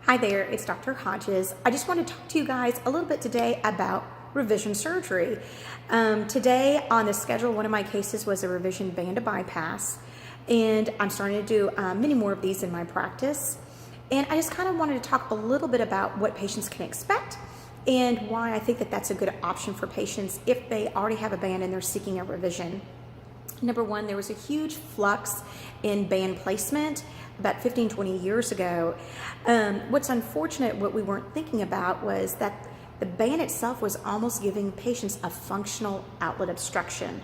Hi there, it's Dr. Hodges. I just want to talk to you guys a little bit today about revision surgery. Today on the schedule, one of my cases was a revision band to bypass, and I'm starting to do many more of these in my practice. And I just kind of wanted to talk a little bit about what patients can expect and why I think that that's a good option for patients if they already have a band and they're seeking a revision. Number one, there was a huge flux in band placement about 15-20 years ago. What's unfortunate, what we weren't thinking about, was that the band itself was almost giving patients a functional outlet obstruction.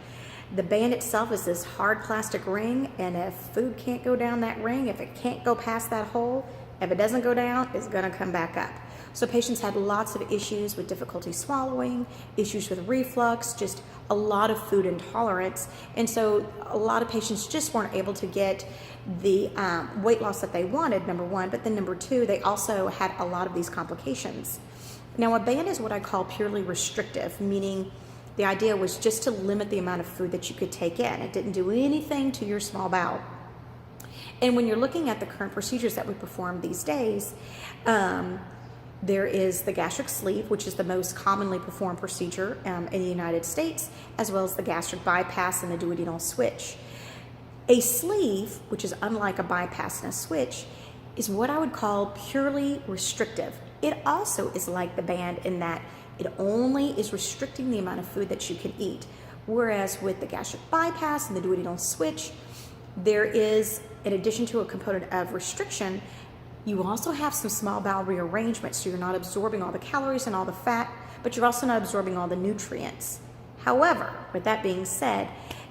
The band itself is this hard plastic ring, and if food can't go down that ring, if it can't go past that hole, if it doesn't go down, it's going to come back up. So patients had lots of issues with difficulty swallowing, issues with reflux, just a lot of food intolerance. And so a lot of patients just weren't able to get the weight loss that they wanted, number one, but then number two, they also had a lot of these complications. Now, a band is what I call purely restrictive, meaning the idea was just to limit the amount of food that you could take in. It didn't do anything to your small bowel. And when you're looking at the current procedures that we perform these days, there is the gastric sleeve, which is the most commonly performed procedure in the United States, as well as the gastric bypass and the duodenal switch. A sleeve, which is unlike a bypass and a switch, is what I would call purely restrictive. It also is like the band in that it only is restricting the amount of food that you can eat. Whereas with the gastric bypass and the duodenal switch, there is, in addition to a component of restriction, you also have some small bowel rearrangement, so you're not absorbing all the calories and all the fat, but you're also not absorbing all the nutrients. However, with that being said,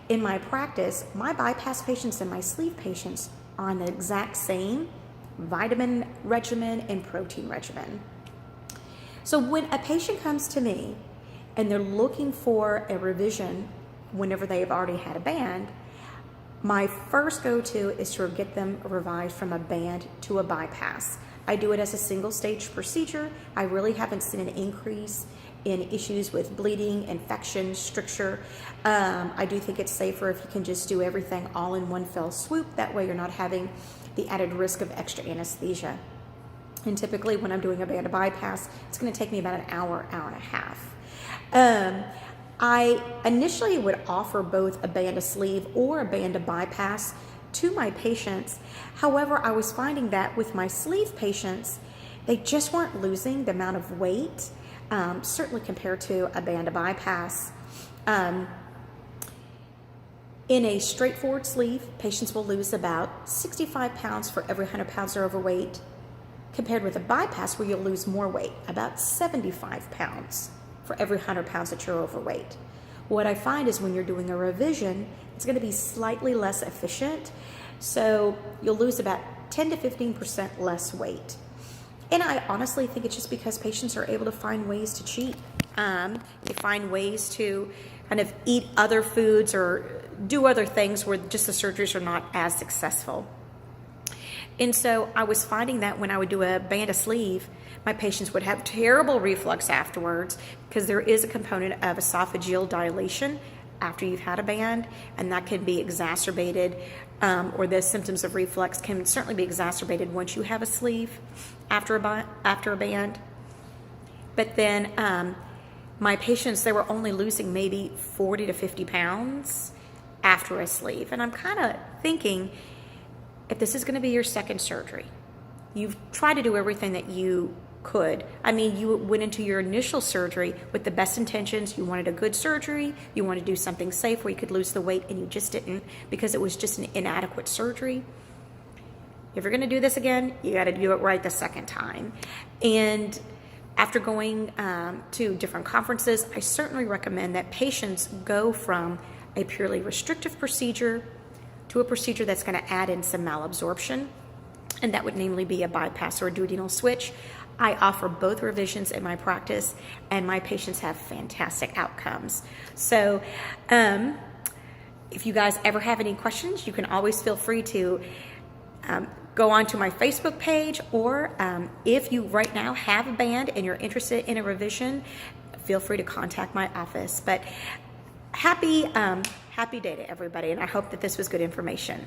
in my practice, my bypass patients and my sleeve patients are on the exact same vitamin regimen and protein regimen. So when a patient comes to me and they're looking for a revision whenever they've already had a band, my first go-to is to get them revived from a band to a bypass. I do it as a single stage procedure. I really haven't seen an increase in issues with bleeding, infection, stricture. I do think it's safer if you can just do everything all in one fell swoop. That way you're not having the added risk of extra anesthesia. And typically when I'm doing a band to bypass, it's going to take me about an hour, hour and a half. I initially would offer both a band to sleeve or a band to bypass to my patients. However, I was finding that with my sleeve patients, they just weren't losing the amount of weight, certainly compared to a band to bypass. In a straightforward sleeve, patients will lose about 65 pounds for every 100 pounds they're overweight, compared with a bypass where you'll lose more weight, about 75 pounds for every 100 pounds that you're overweight. What I find is when you're doing a revision, it's going to be slightly less efficient, so you'll lose about 10 to 15% less weight. And I honestly think it's just because patients are able to find ways to cheat. They find ways to kind of eat other foods or do other things where just the surgeries are not as successful. And so I was finding that when I would do a band to sleeve, my patients would have terrible reflux afterwards because there is a component of esophageal dilation after you've had a band, and that can be exacerbated, or the symptoms of reflux can certainly be exacerbated once you have a sleeve after a band. But then my patients, they were only losing maybe 40 to 50 pounds after a sleeve. And I'm kind of thinking, if this is going to be your second surgery, you've tried to do everything that you could. I mean, you went into your initial surgery with the best intentions. You wanted a good surgery. You wanted to do something safe where you could lose the weight, and you just didn't because it was just an inadequate surgery. If you're going to do this again, you got to do it right the second time. And after going to different conferences, I certainly recommend that patients go from a purely restrictive procedure to a procedure that's going to add in some malabsorption, and that would namely be a bypass or a duodenal switch. I offer both revisions in my practice, and my patients have fantastic outcomes. So if you guys ever have any questions, you can always feel free to go on to my Facebook page, or if you right now have a band and you're interested in a revision, feel free to contact my office. But happy day to everybody, and I hope that this was good information.